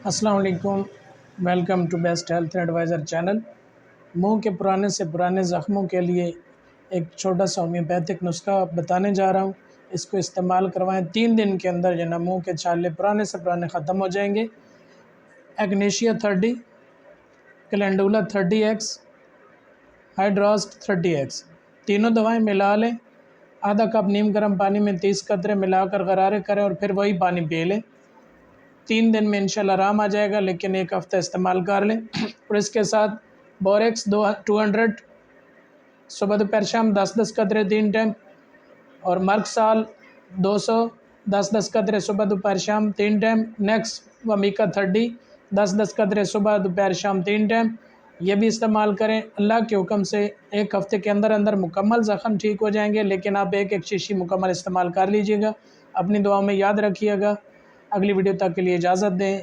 अस्सलाम वालेकुम। Welcome to best health adviser channel. मुंह के पुराने से पुराने ज़ख्मों के लिए एक छोटा सा होम्योपैथिक नुस्खा बताने जा रहा हूं। इसको इस्तेमाल करवाएं, 3 दिन के अंदर जो ना मुँह के छाले पुराने से पुराने ख़त्म हो जाएंगे। एग्नेशिया 30, कैलेंडुला 30x, हाइड्रोस्ट 30x, तीनों दवाएं मिला लें। आधा कप नीम गर्म पानी में 30 कतरे मिलाकर गरारे करें और फिर वही पानी पी लें। 3 दिन में इंशाल्लाह आराम आ जाएगा, लेकिन 1 हफ़्ता इस्तेमाल कर लें। और इसके साथ बोरेक्स 200 सुबह दोपहर शाम 10-10 कतरे 3 टाइम, और मर्कसाल 200 10-10 कतरे सुबह दोपहर शाम 3 टाइम। नेक्स्ट वमीका 30 10-10 कतरे सुबह दोपहर शाम 3 टाइम। ये भी इस्तेमाल करें। अल्लाह के हुक्म से 1 हफ़्ते के अंदर अंदर मुकम्मल ज़ख़म ठीक हो जाएंगे, लेकिन आप एक एक शीशी मुकम्मल इस्तेमाल कर लीजिएगा। अपनी दुआओं में याद रखिएगा। अगली वीडियो तक के लिए इजाज़त दें।